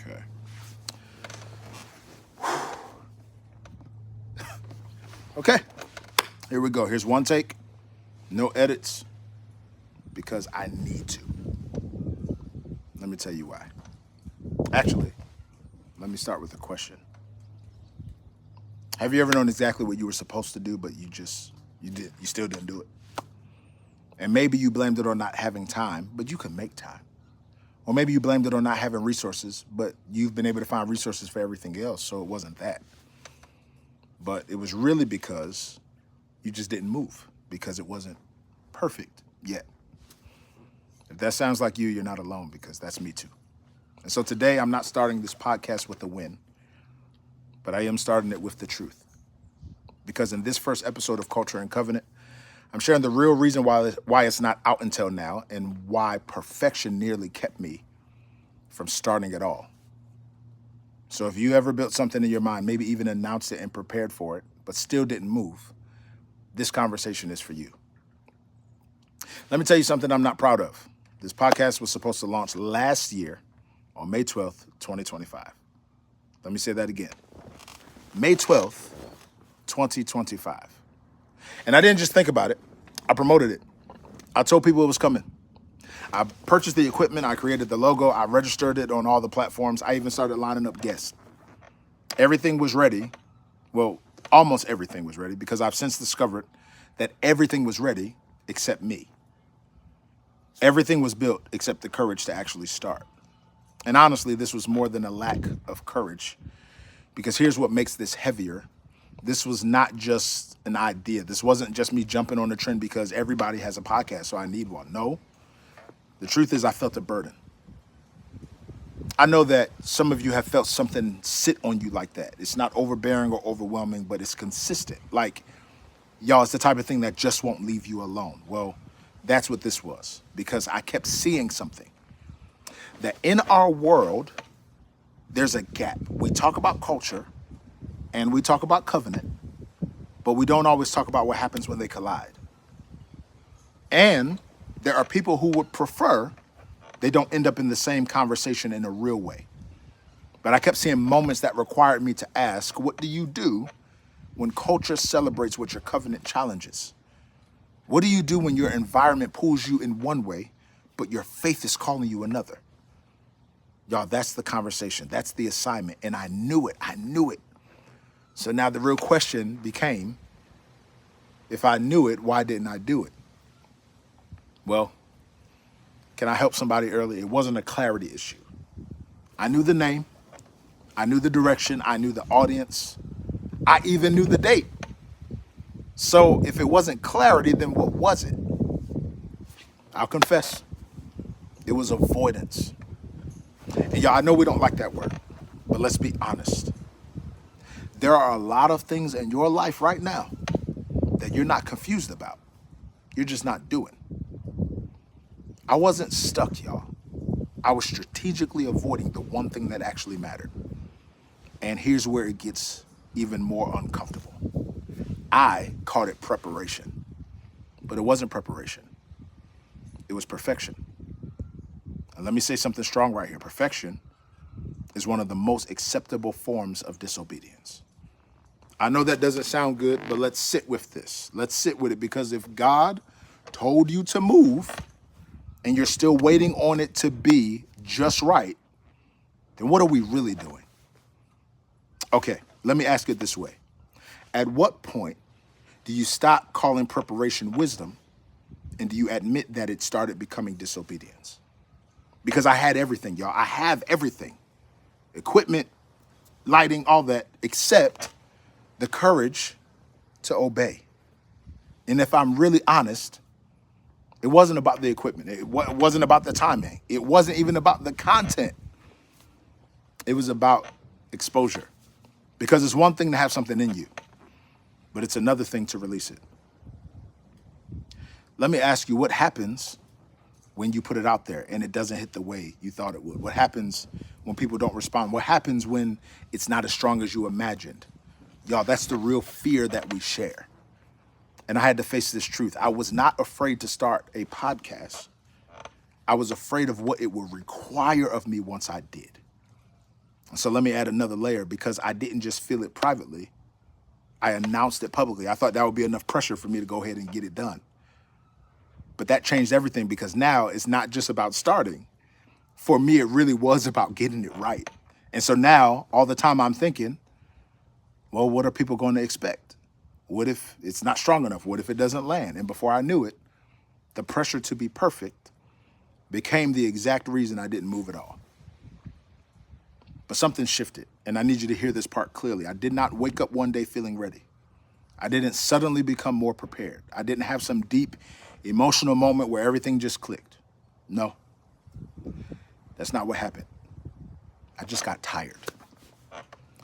Okay. Okay. Here we go. Here's one take. No edits. Because I need to. Let me tell you why. Actually, let me start with a question. Have you ever known exactly what you were supposed to do, but you still didn't do it? And maybe you blamed it on not having time, but you could make time. Or maybe you blamed it on not having resources, but you've been able to find resources for everything else, so it wasn't that. But it was really because you just didn't move, because it wasn't perfect yet. If that sounds like you, you're not alone, because that's me too. And so today, I'm not starting this podcast with a win, but I am starting it with the truth. Because in this first episode of Culture and Covenant, I'm sharing the real reason why it's not out until now and why perfection nearly kept me from starting at all. So if you ever built something in your mind, maybe even announced it and prepared for it, but still didn't move, this conversation is for you. Let me tell you something I'm not proud of. This podcast was supposed to launch last year on May 12th, 2025. Let me say that again. May 12th, 2025. And I didn't just think about it. I promoted it. I told people it was coming. I purchased the equipment. I created the logo. I registered it on all the platforms. I even started lining up guests. Everything was ready. Well, almost everything was ready, because I've since discovered that everything was ready except me. Everything was built except the courage to actually start. And honestly, this was more than a lack of courage, because here's what makes this heavier. This was not just an idea. This wasn't just me jumping on a trend because everybody has a podcast, so I need one. No, the truth is I felt a burden. I know that some of you have felt something sit on you like that. It's not overbearing or overwhelming, but it's consistent. Like, y'all, it's the type of thing that just won't leave you alone. Well, that's what this was, because I kept seeing something. That in our world, there's a gap. We talk about culture and we talk about covenant, but we don't always talk about what happens when they collide. And there are people who would prefer they don't end up in the same conversation in a real way. But I kept seeing moments that required me to ask, what do you do when culture celebrates what your covenant challenges? What do you do when your environment pulls you in one way, but your faith is calling you another? Y'all, that's the conversation. That's the assignment. And I knew it. So now the real question became, if I knew it, why didn't I do it? Well, can I help somebody early? It wasn't a clarity issue. I knew the name. I knew the direction. I knew the audience. I even knew the date. So if it wasn't clarity, then what was it? I'll confess. It was avoidance. And y'all, I know we don't like that word, but let's be honest. There are a lot of things in your life right now that you're not confused about. You're just not doing. I wasn't stuck, y'all. I was strategically avoiding the one thing that actually mattered. And here's where it gets even more uncomfortable. I called it preparation, but it wasn't preparation. It was perfection. And let me say something strong right here. Perfection is one of the most acceptable forms of disobedience. I know that doesn't sound good, but let's sit with this. Let's sit with it, because if God told you to move and you're still waiting on it to be just right, then what are we really doing? Okay, let me ask it this way. At what point do you stop calling preparation wisdom, and do you admit that it started becoming disobedience? Because I had everything, y'all. I have everything. Equipment, lighting, all that, except the courage to obey. And if I'm really honest, it wasn't about the equipment. It wasn't about the timing. It wasn't even about the content. It was about exposure. Because it's one thing to have something in you, but it's another thing to release it. Let me ask you, what happens when you put it out there and it doesn't hit the way you thought it would? What happens when people don't respond? What happens when it's not as strong as you imagined? Y'all, that's the real fear that we share. And I had to face this truth. I was not afraid to start a podcast. I was afraid of what it would require of me once I did. So let me add another layer, because I didn't just feel it privately. I announced it publicly. I thought that would be enough pressure for me to go ahead and get it done. But that changed everything, because now it's not just about starting. For me, it really was about getting it right. And so now all the time I'm thinking, well, what are people going to expect? What if it's not strong enough? What if it doesn't land? And before I knew it, the pressure to be perfect became the exact reason I didn't move at all. But something shifted, and I need you to hear this part clearly. I did not wake up one day feeling ready. I didn't suddenly become more prepared. I didn't have some deep emotional moment where everything just clicked. No, that's not what happened. I just got tired.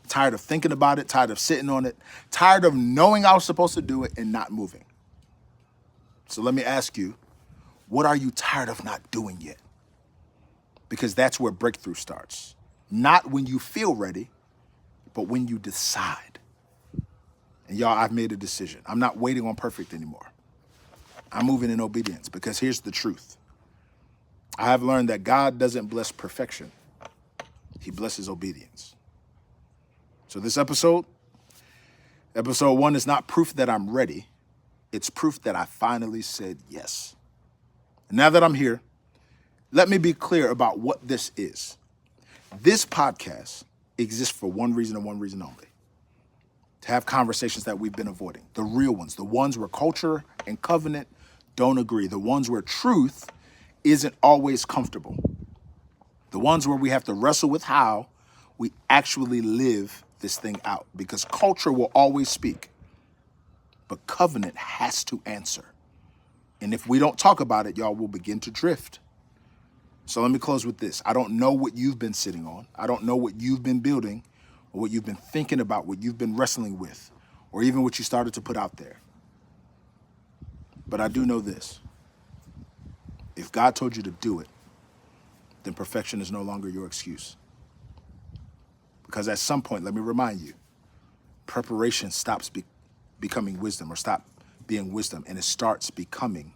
Tired of thinking about it, tired of sitting on it, tired of knowing I was supposed to do it and not moving. So let me ask you, what are you tired of not doing yet? Because that's where breakthrough starts. Not when you feel ready, but when you decide. And y'all, I've made a decision. I'm not waiting on perfect anymore. I'm moving in obedience, because here's the truth. I have learned that God doesn't bless perfection. He blesses obedience. So this episode 1 is not proof that I'm ready. It's proof that I finally said yes. And now that I'm here, let me be clear about what this is. This podcast exists for one reason and one reason only: to have conversations that we've been avoiding. The real ones, the ones where culture and covenant don't agree, the ones where truth isn't always comfortable, the ones where we have to wrestle with how we actually live this thing out. Because culture will always speak, but covenant has to answer. And if we don't talk about it, y'all will begin to drift. So let me close with this. I don't know what you've been sitting on. I don't know what you've been building, or what you've been thinking about, what you've been wrestling with, or even what you started to put out there. But I do know this. If God told you to do it, then perfection is no longer your excuse. Because at some point, let me remind you, preparation stops becoming wisdom, or stop being wisdom, and it starts becoming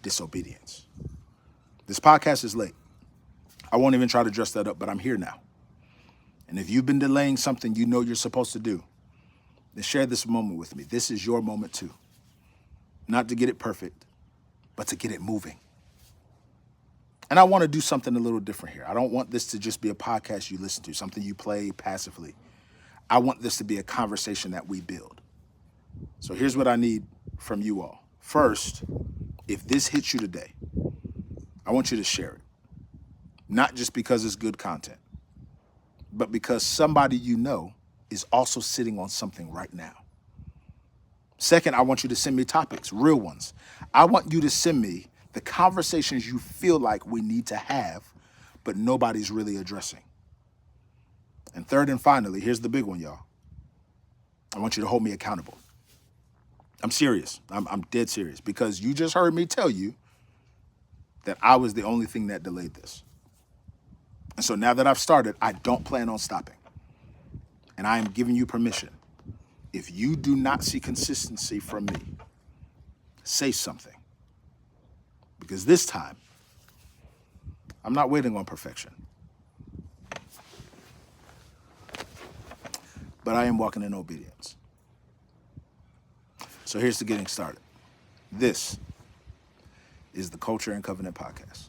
disobedience. This podcast is late. I won't even try to dress that up, but I'm here now. And if you've been delaying something you know you're supposed to do, then share this moment with me. This is your moment too. Not to get it perfect, but to get it moving. And I want to do something a little different here. I don't want this to just be a podcast you listen to, something you play passively. I want this to be a conversation that we build. So here's what I need from you all. First, if this hits you today, I want you to share it. Not just because it's good content, but because somebody you know is also sitting on something right now. Second, I want you to send me topics, real ones. I want you to send me the conversations you feel like we need to have, but nobody's really addressing. And third and finally, here's the big one, y'all. I want you to hold me accountable. I'm serious. I'm dead serious, because you just heard me tell you that I was the only thing that delayed this. And so now that I've started, I don't plan on stopping. And I am giving you permission. If you do not see consistency from me, say something. Because this time, I'm not waiting on perfection. But I am walking in obedience. So here's the getting started. This is the Culture and Covenant Podcast.